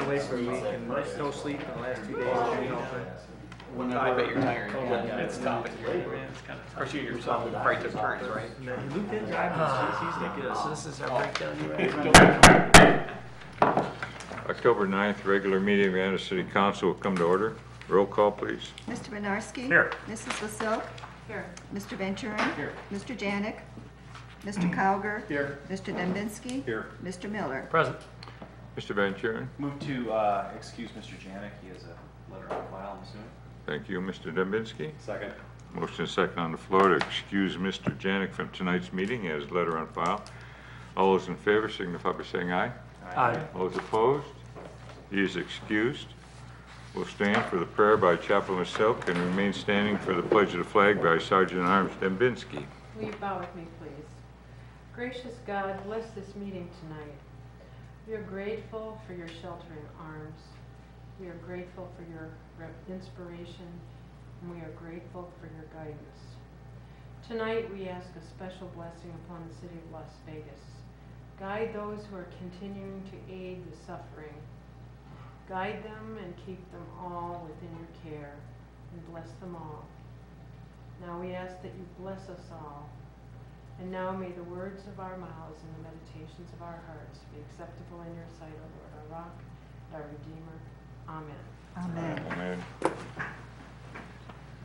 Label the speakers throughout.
Speaker 1: away for a week and no sleep in the last 2 days.
Speaker 2: I bet you're tired. Yeah, it's tough. Of course, you yourself probably took turns, right?
Speaker 1: Luke didn't drive he's ridiculous. This is our breakdown.
Speaker 3: October 9th, regular meeting of the Amherst City Council will come to order. Roll call, please.
Speaker 4: Mr. Winarski?
Speaker 2: Here.
Speaker 4: Mrs. Vasil?
Speaker 5: Here.
Speaker 4: Mr. Venturin?
Speaker 2: Here.
Speaker 4: Mr. Janik? Mr. Cowger?
Speaker 2: Here.
Speaker 4: Mr. Dembinski?
Speaker 2: Here.
Speaker 4: Mr. Miller?
Speaker 2: Present.
Speaker 3: Mr. Venturin.
Speaker 6: Move to excuse Mr. Janik. He has a letter on file, I'm assuming.
Speaker 3: Thank you. Mr. Dembinski.
Speaker 6: Second.
Speaker 3: Motion is second on the floor to excuse Mr. Janik from tonight's meeting. He has a letter on file. All those in favor signify by saying aye.
Speaker 2: Aye.
Speaker 3: All those opposed? He is excused. We'll stand for the prayer by Chaplain Silk and remain standing for the pledge of the flag by Sergeant at Arms Dembinski.
Speaker 5: Will you bow with me, please? Gracious God, bless this meeting tonight. We are grateful for your sheltering arms. We are grateful for your inspiration, and we are grateful for your guidance. Tonight, we ask a special blessing upon the city of Las Vegas. Guide those who are continuing to aid the suffering. Guide them and keep them all within your care, and bless them all. Now we ask that you bless us all. And now may the words of our mouths and the meditations of our hearts be acceptable in your sight, O Lord, our rock and our Redeemer. Amen.
Speaker 4: Amen.
Speaker 3: Amen.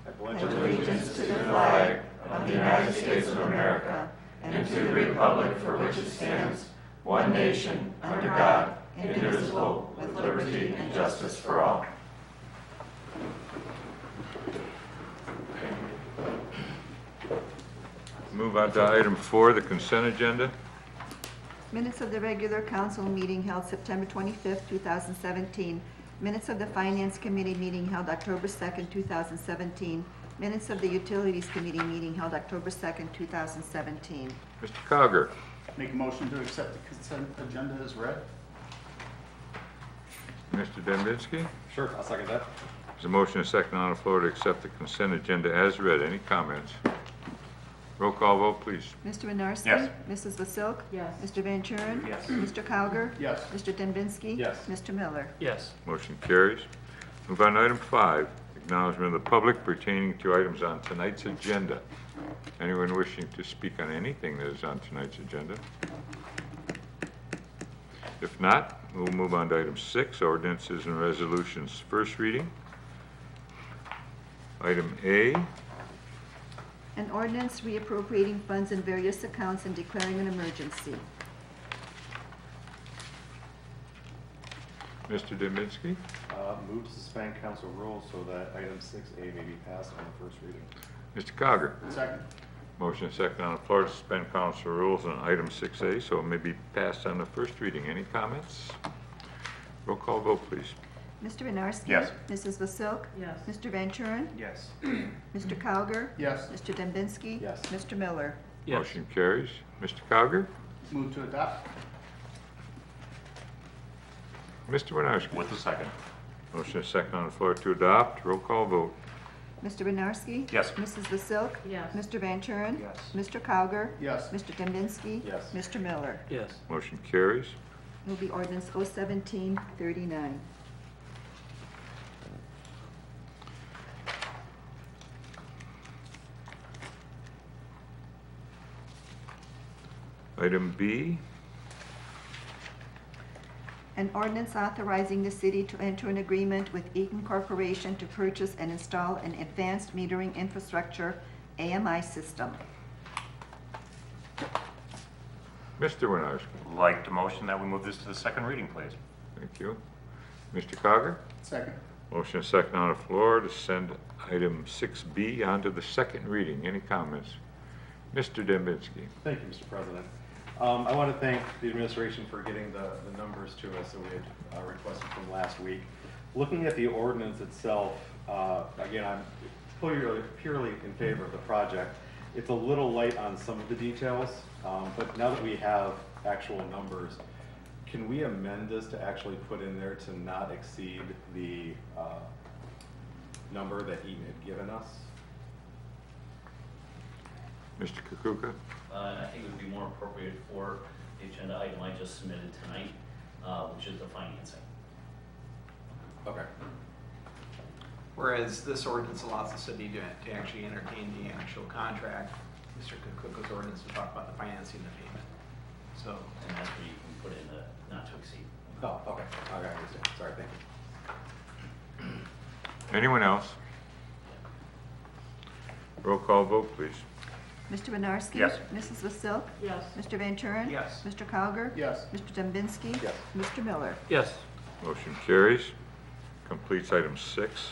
Speaker 6: I pledge
Speaker 4: Pledge allegiance to the flag of the United States of America and to the republic for which it stands, one nation, under God, indivisible, with liberty and justice for all.
Speaker 3: Move on to item 4, the consent agenda.
Speaker 4: Minutes of the regular council meeting held September 25th, 2017. Minutes of the Finance Committee meeting held October 2nd, 2017. Minutes of the Utilities Committee meeting held October 2nd, 2017.
Speaker 3: Mr. Cogger.
Speaker 7: Make a motion to accept the consent agenda as read.
Speaker 3: Mr. Dembinski.
Speaker 6: Sure, I'll second that.
Speaker 3: There's a motion and a second on the floor to accept the consent agenda as read. Any comments? Roll call vote, please.
Speaker 4: Mr. Winarski?
Speaker 6: Yes.
Speaker 4: Mrs. Vasilk?
Speaker 5: Yes.
Speaker 4: Mr. Venturin?
Speaker 6: Yes.
Speaker 4: Mr. Cowger?
Speaker 7: Yes.
Speaker 4: Mr. Dembinski?
Speaker 6: Yes.
Speaker 4: Mr. Miller?
Speaker 2: Yes.
Speaker 3: Motion carries. Move on to item 5, acknowledgement of the public pertaining to items on tonight's agenda. Anyone wishing to speak on anything that is on tonight's agenda? If not, we'll move on to item 6, ordinances and resolutions. First reading. Item A.
Speaker 4: An ordinance reappropriating funds in various accounts and declaring an emergency.
Speaker 3: Mr. Dembinski.
Speaker 6: Move to suspend council rules so that item 6A may be passed on the first reading.
Speaker 3: Mr. Cogger.
Speaker 7: Second.
Speaker 3: Motion is second on the floor to suspend council rules on item 6A, so it may be passed on the first reading. Any comments? Roll call vote, please.
Speaker 4: Mr. Winarski?
Speaker 6: Yes.
Speaker 4: Mrs. Vasilk?
Speaker 5: Yes.
Speaker 4: Mr. Venturin?
Speaker 6: Yes.
Speaker 4: Mr. Cowger?
Speaker 7: Yes.
Speaker 4: Mr. Dembinski?
Speaker 6: Yes.
Speaker 4: Mr. Miller?
Speaker 2: Yes.
Speaker 3: Motion carries. Mr. Cogger.
Speaker 7: Move to adopt.
Speaker 3: Mr. Winarski.
Speaker 6: With the second.
Speaker 3: Motion is second on the floor to adopt. Roll call vote.
Speaker 4: Mr. Winarski?
Speaker 6: Yes.
Speaker 4: Mrs. Vasilk?
Speaker 5: Yes.
Speaker 4: Mr. Venturin?
Speaker 6: Yes.
Speaker 4: Mr. Cowger?
Speaker 7: Yes.
Speaker 4: Mr. Dembinski?
Speaker 6: Yes.
Speaker 4: Mr. Miller?
Speaker 2: Yes.
Speaker 3: Motion carries.
Speaker 4: It will be ordinance 01739.
Speaker 3: Item B.
Speaker 4: An ordinance authorizing the city to enter an agreement with Eaton Corporation to purchase and install an advanced metering infrastructure AMI system.
Speaker 3: Mr. Winarski.
Speaker 8: Like to motion that we move this to the second reading, please.
Speaker 3: Thank you. Mr. Cogger.
Speaker 7: Second.
Speaker 3: Motion is second on the floor to send item 6B on to the second reading. Any comments? Mr. Dembinski.
Speaker 6: Thank you, Mr. President. I want to thank the administration for getting the numbers to us that we had requested from last week. Looking at the ordinance itself, again, I'm purely in favor of the project. It's a little light on some of the details, but now that we have actual numbers, can we amend this to actually put in there to not exceed the number that Eaton had given us?
Speaker 3: Mr. Kukuka.
Speaker 9: I think it would be more appropriate for the agenda item I just submitted tonight, which is the financing.
Speaker 6: Okay.
Speaker 2: Whereas this ordinance allows the city to actually entertain the actual contract. Mr. Cook's ordinance will talk about the financing of the payment. So,
Speaker 9: And that's where you can put in the not to exceed.
Speaker 6: Oh, okay. Okay, I understand. Sorry, thank you.
Speaker 3: Anyone else? Roll call vote, please.
Speaker 4: Mr. Winarski?
Speaker 8: Yes.
Speaker 4: Mrs. Vasilk?
Speaker 5: Yes.
Speaker 4: Mr. Van Turen?
Speaker 2: yes.
Speaker 4: Mr. Cowger?
Speaker 7: Yes.
Speaker 4: Mr. Dembinski?
Speaker 6: Yes.
Speaker 4: Mr. Miller?
Speaker 1: Yes.
Speaker 3: Motion carries. Completes item 6.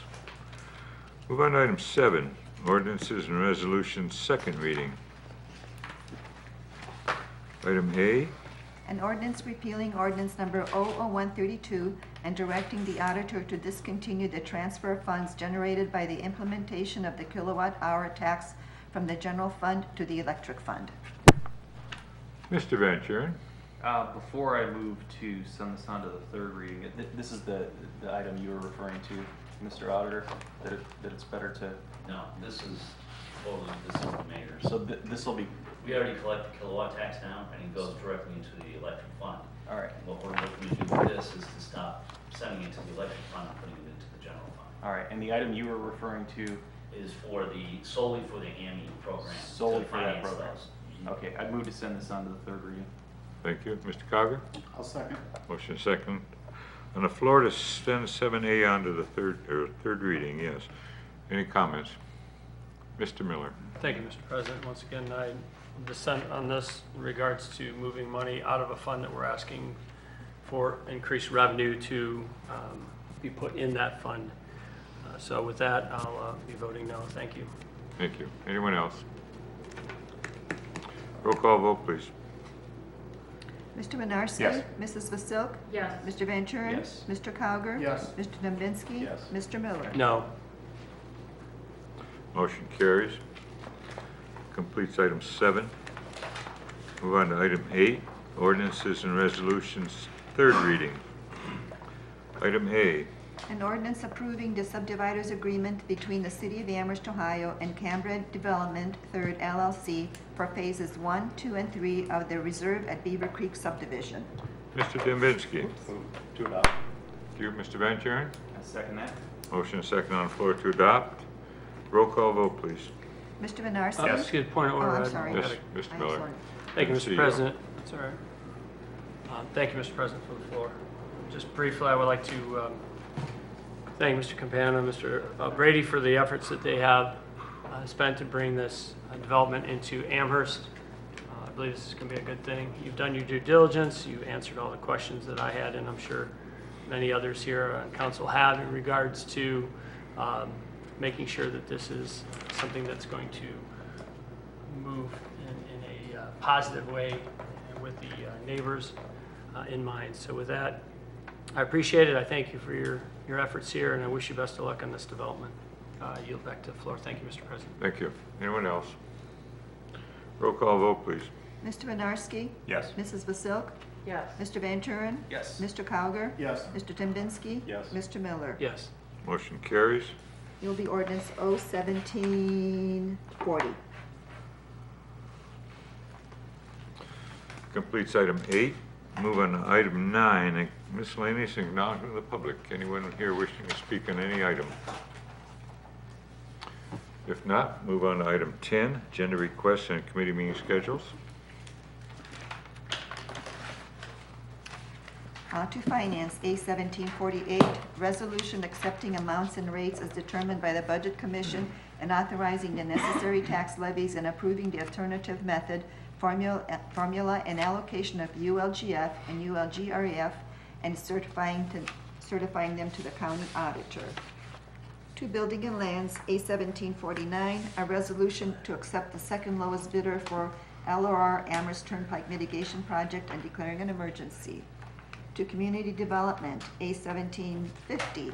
Speaker 3: Move on to item 7, ordinances and resolutions, second reading. Item A,
Speaker 4: An ordinance repealing ordinance number 00132 and directing the auditor to discontinue the transfer of funds generated by the implementation of the kilowatt-hour tax from the general fund to the electric fund.
Speaker 3: Mr. Van Turen.
Speaker 10: Before I move to send this on to the third reading, this is the item you were referring to, Mr. Auditor, that it's better to,
Speaker 9: No, this is the mayor.
Speaker 10: so this will be,
Speaker 9: We already collect the kilowatt tax now, and it goes directly into the electric fund.
Speaker 10: all right,
Speaker 9: What we're looking to do with this is to stop sending it to the electric fund and putting it into the general fund.
Speaker 10: all right, and the item you were referring to,
Speaker 9: Is solely for the AMI program.
Speaker 10: Solely
Speaker 9: to
Speaker 10: for that
Speaker 9: finance
Speaker 10: program.
Speaker 9: those.
Speaker 10: okay, I'd move to send this on to the third reading.
Speaker 3: Thank you. Mr. Cogger?
Speaker 7: I'll second.
Speaker 3: Motion second. On the floor to send 7A on to the third reading, yes. Any comments? Mr. Miller?
Speaker 1: Thank you, Mr. President. Once again, I dissent on this in regards to moving money out of a fund that we're asking for increased revenue to be put in that fund. So with that, I'll be voting no. Thank you.
Speaker 3: Thank you. Anyone else? Roll call vote, please.
Speaker 4: Mr. Winarski?
Speaker 8: Yes.
Speaker 4: Mrs. Vasilk?
Speaker 5: Yes.
Speaker 4: Mr. Van Turen?
Speaker 10: Yes.
Speaker 4: Mr. Cowger?
Speaker 7: Yes.
Speaker 4: Mr. Dembinski?
Speaker 6: Yes.
Speaker 4: Mr. Miller?
Speaker 1: No.
Speaker 3: Motion carries. Completes item 7. Move on to item 8, ordinances and resolutions, third reading. Item A,
Speaker 4: An ordinance approving the subdividers agreement between the City of Amherst, Ohio and Cambria Development, Third LLC for phases 1, 2, and 3 of the Reserve at Beaver Creek subdivision.
Speaker 3: Mr. Dembinski.
Speaker 6: Move to adopt.
Speaker 3: Thank you, Mr. Van Turen.
Speaker 10: I second that.
Speaker 3: Motion second on the floor to adopt. Roll call vote, please.
Speaker 4: Mr. Winarski?
Speaker 8: Yes.
Speaker 1: Excuse me, point of
Speaker 4: Oh,
Speaker 1: order.
Speaker 4: I'm
Speaker 1: I-
Speaker 4: sorry.
Speaker 3: Yes, Mr.
Speaker 4: I'm
Speaker 3: Miller.
Speaker 4: sorry.
Speaker 1: Thank you,
Speaker 3: Good to see
Speaker 1: Mr.
Speaker 3: you.
Speaker 1: President. That's all right. Thank you, Mr. President, for the floor. Just briefly, I would like to thank Mr. Campana and Mr. Brady for the efforts that they have spent to bring this development into Amherst. I believe this is going to be a good thing. You've done your due diligence. You answered all the questions that I had, and I'm sure many others here on council have in regards to making sure that this is something that's going to move in a positive way with the neighbors in mind. So with that, I appreciate it. I thank you for your efforts here, and I wish you best of luck on this development. Yield back to the floor. Thank you, Mr. President.
Speaker 3: Thank you. Anyone else? Roll call vote, please.
Speaker 4: Mr. Winarski?
Speaker 8: Yes.
Speaker 4: Mrs. Vasilk?
Speaker 5: Yes.
Speaker 4: Mr. Van Turen?
Speaker 10: Yes.
Speaker 4: Mr. Cowger?
Speaker 7: Yes.
Speaker 4: Mr. Dembinski?
Speaker 6: Yes.
Speaker 4: Mr. Miller?
Speaker 1: Yes.
Speaker 3: Motion carries.
Speaker 4: You'll be ordinance 01740.
Speaker 3: Completes item 8. Move on to item 9, miscellaneous acknowledgement of the public. Anyone here wishing to speak on any item? If not, move on to item 10, agenda requests and committee meeting schedules.
Speaker 4: To Finance, A1748, resolution accepting amounts and rates as determined by the Budget Commission and authorizing the necessary tax levies and approving the alternative method, formula and allocation of ULGF and ULGRF and certifying them to the county auditor. To Building and Lands, A1749, a resolution to accept the second lowest bidder for LOR Amherst Turnpike Mitigation Project and declaring an emergency. To Community Development, A1750,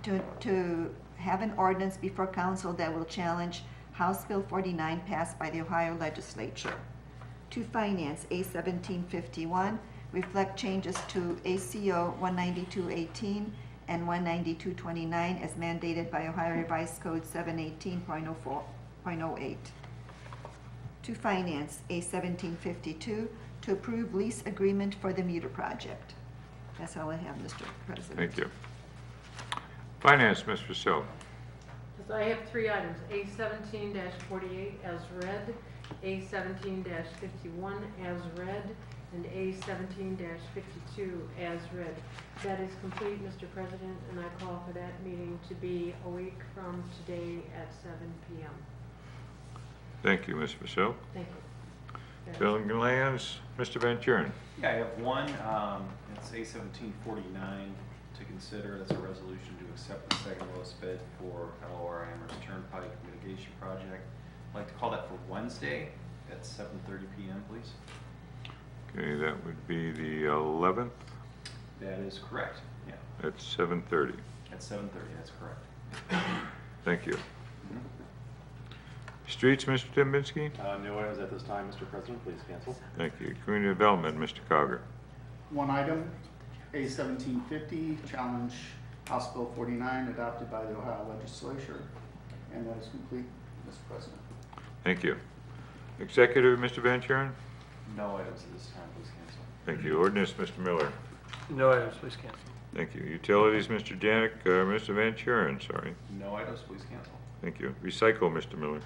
Speaker 4: to have an ordinance before council that will challenge House Bill 49 passed by the Ohio Legislature. To Finance, A1751, reflect changes to ACO 19218 and 19229 as mandated by Ohio Revised Code 718.08. To Finance, A1752, to approve lease agreement for the meter project. That's all I have, Mr. President.
Speaker 3: Thank you. Finance, Mr. Silk.
Speaker 5: Yes, I have three items, A17-48 as read, A17-51 as read, and A17-52 as read. That is complete, Mr. President, and I call for that meeting to be a week from today at 7 p.m.
Speaker 3: Thank you, Ms. Vasil.
Speaker 5: Thank you. That is-
Speaker 3: Building and Lands, Mr. Van Kuren.
Speaker 10: Yeah, I have one, it's A1749 to consider. That's a resolution to accept the second lowest bid for LOR Amherst Turnpike Mitigation Project. I'd like to call that for Wednesday at 7:30 p.m., please.
Speaker 3: Okay, that would be the 11th
Speaker 10: That is correct, yeah,
Speaker 3: at 7:30.
Speaker 10: at 7:30, that's correct.
Speaker 3: Thank you.
Speaker 10: Mhm.
Speaker 3: Streets, Mr. Timbinski.
Speaker 6: No items at this time, Mr. President, please cancel.
Speaker 3: Thank you. Community Development, Mr. Cogger.
Speaker 7: One item, A1750, challenge House Bill 49 adopted by the Ohio Legislature. And that is complete, Mr. President.
Speaker 3: Thank you. Executive, Mr. Van Kuren.
Speaker 10: No items at this time, please cancel.
Speaker 3: Thank you. Ordinance, Mr. Miller.
Speaker 1: No items, please cancel.
Speaker 3: Thank you. Utilities, Mr. Janik, Mr. Van Kuren, sorry.
Speaker 10: No items, please cancel.
Speaker 3: Thank you. Recycle, Mr. Miller.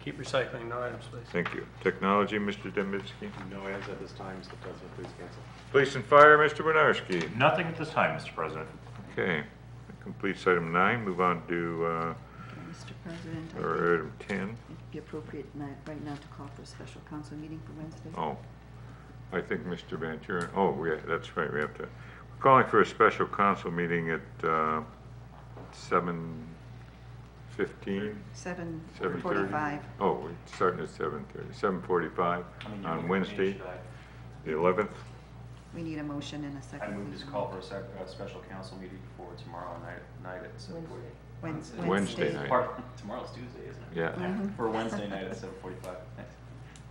Speaker 1: Keep recycling, no items, please.
Speaker 3: Thank you. Technology, Mr. Dembitsky.
Speaker 6: No items at this time, Mr. President, please cancel.
Speaker 3: Police and Fire, Mr. Winarski.
Speaker 8: Nothing at this time, Mr. President.
Speaker 3: Okay. That completes item 9. Move on to
Speaker 4: Okay, Mr. President, I think
Speaker 3: item 10.
Speaker 4: it'd be appropriate right now to call for a special council meeting for Wednesday.
Speaker 3: Oh, I think Mr. Van Kuren, that's right, we have to, we're calling for a special council meeting at 7:15?
Speaker 4: 7:45.
Speaker 3: Oh, we're starting at 7:30, 7:45
Speaker 10: I mean,
Speaker 3: on
Speaker 10: you-
Speaker 3: Wednesday,
Speaker 10: should
Speaker 3: the 11th.
Speaker 4: We need a motion and a
Speaker 10: I
Speaker 4: second.
Speaker 10: move
Speaker 4: please.
Speaker 10: to call for a special council meeting for tomorrow night at 7:40.
Speaker 3: Wednesday night.
Speaker 10: Tomorrow's Tuesday, isn't it?
Speaker 3: Yeah,
Speaker 4: Mhm.
Speaker 10: For Wednesday night at 7:45. Thanks.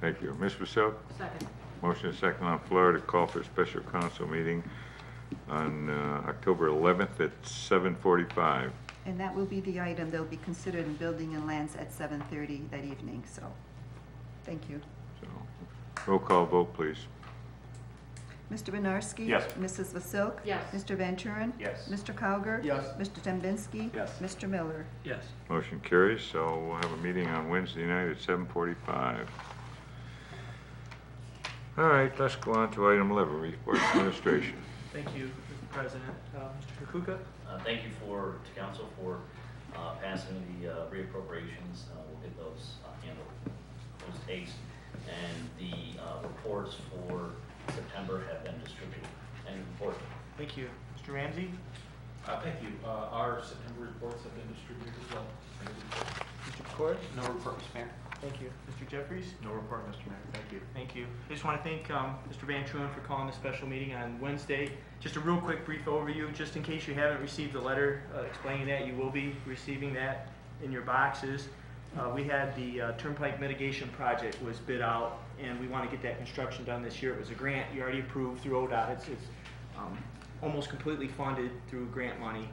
Speaker 3: thank you. Ms. Vasil,
Speaker 5: Second.
Speaker 3: motion is second on the floor to call for a special council meeting on October 11th at 7:45.
Speaker 4: And that will be the item that will be considered in Building and Lands at 7:30 that evening, so, thank you.
Speaker 3: So, roll call vote, please.
Speaker 4: Mr. Winarski?
Speaker 8: Yes.
Speaker 4: Mrs. Vasilk?
Speaker 5: Yes.
Speaker 4: Mr. Van Kuren?
Speaker 10: Yes.
Speaker 4: Mr. Cowger?
Speaker 7: Yes.
Speaker 4: Mr. Dembinski?
Speaker 6: Yes.
Speaker 4: Mr. Miller?
Speaker 1: Yes.
Speaker 3: Motion carries, so we'll have a meeting on Wednesday night at 7:45. All right, let's go on to item 11, report administration.
Speaker 1: Thank you, Mr. President. Mr. Kukuka?
Speaker 9: Thank you to council for passing the reappropriations. We'll get those handled post-haste. And the reports for September have been distributed. Any report?
Speaker 1: Thank you. Mr. Ramsey?
Speaker 11: Thank you. Our September reports have been distributed as well.
Speaker 1: Mr. Pecor?
Speaker 2: No report, Mr. Mayor.
Speaker 1: Thank you. Mr. Jeffries?
Speaker 11: No report, Mr. Mayor. Thank you.
Speaker 1: Thank you. I just want to thank Mr. Van Truin for calling the special meeting on Wednesday. Just a real quick brief overview, just in case you haven't received the letter explaining that, you will be receiving that in your boxes. We had the Turnpike Mitigation Project was bid out, and we want to get that construction done this year. It was a grant you already approved through ODOT. It's almost completely funded through grant money.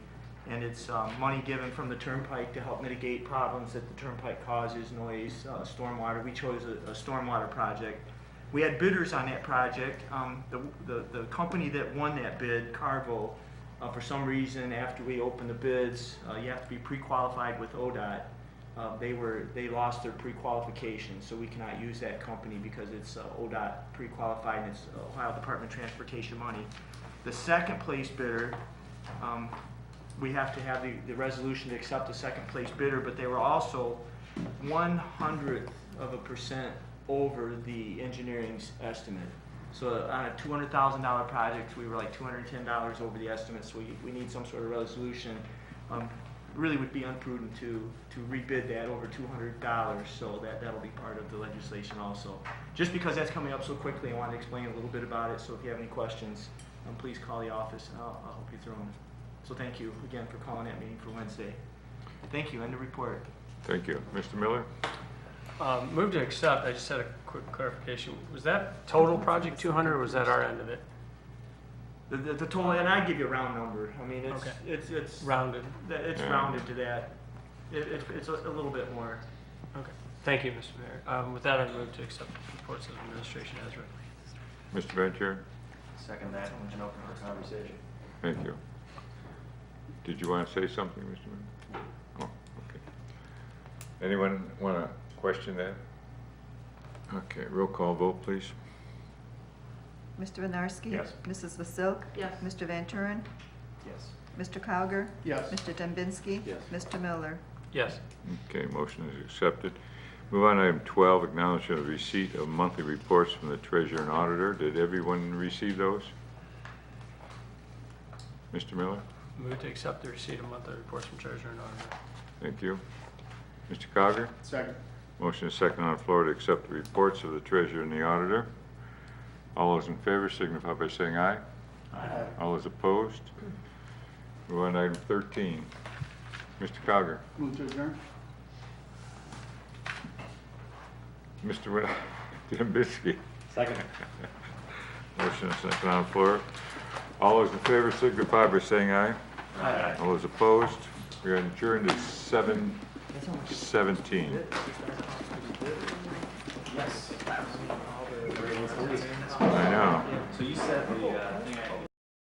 Speaker 1: And it's money given from the Turnpike to help mitigate problems that the Turnpike causes, noise, stormwater. We chose a stormwater project. We had bidders on that project. The company that won that bid, Carvo, for some reason, after we opened the bids, you have to be pre-qualified with ODOT. They lost their pre-qualification, so we cannot use that company because it's ODOT pre-qualified and it's Ohio Department of Transportation money. The second place bidder, we have to have the resolution to accept the second place bidder, but they were also 0.01% over the engineering's estimate. So on a $200,000 project, we were like $210 over the estimate, so we need some sort of resolution. Really would be unprudent to rebid that over $200, so that'll be part of the legislation also. Just because that's coming up so quickly, I wanted to explain a little bit about it, so if you have any questions, please call the office and I'll help you through them. So thank you again for calling that meeting for Wednesday. Thank you, end of report.
Speaker 3: Thank you. Mr. Miller?
Speaker 1: Move to accept, I just had a quick clarification. Was that total project 200 or was that our end of it? The total, and I give you a round number. I mean, Okay. it's Rounded.
Speaker 3: Yeah.
Speaker 1: rounded to that. It's a little bit more. Okay. Thank you, Mr. Mayor. With that, I move to accept the reports of administration as written.
Speaker 3: Mr. Van Kuren?
Speaker 10: second that and open for conversation.
Speaker 3: Thank you. Did you want to say something, Mr. Mayor? Oh, okay. Anyone want to question that? Okay, roll call vote, please.
Speaker 4: Mr. Winarski?
Speaker 10: Yes.
Speaker 4: Mrs. Vasilk?
Speaker 5: Yes.
Speaker 4: Mr. Van Turen?
Speaker 10: Yes.
Speaker 4: Mr. Cowger?
Speaker 7: Yes.
Speaker 4: Mr. Dembinski?
Speaker 6: Yes.
Speaker 4: Mr. Miller?
Speaker 1: Yes.
Speaker 3: Okay, motion is accepted. Move on to item 12, acknowledgement of receipt of monthly reports from the treasurer and auditor. Did everyone receive those? Mr. Miller?
Speaker 1: Move to accept the receipt of monthly reports from treasurer and auditor.
Speaker 3: Thank you. Mr. Cogger?
Speaker 7: Second.
Speaker 3: Motion is second on the floor to accept the reports of the treasurer and the auditor. All those in favor signify by saying aye.
Speaker 7: Aye.
Speaker 3: All those opposed? Move on to item 13. Mr. Cogger?
Speaker 7: Move to adjourn.
Speaker 3: Mr. Dembinski?
Speaker 6: Second.
Speaker 3: Motion is second on the floor. All those in favor signify by saying aye.
Speaker 7: Aye.
Speaker 3: All those opposed? We are adjourned at 7:17.
Speaker 10: Yes.
Speaker 3: I know.
Speaker 10: So you said the thing I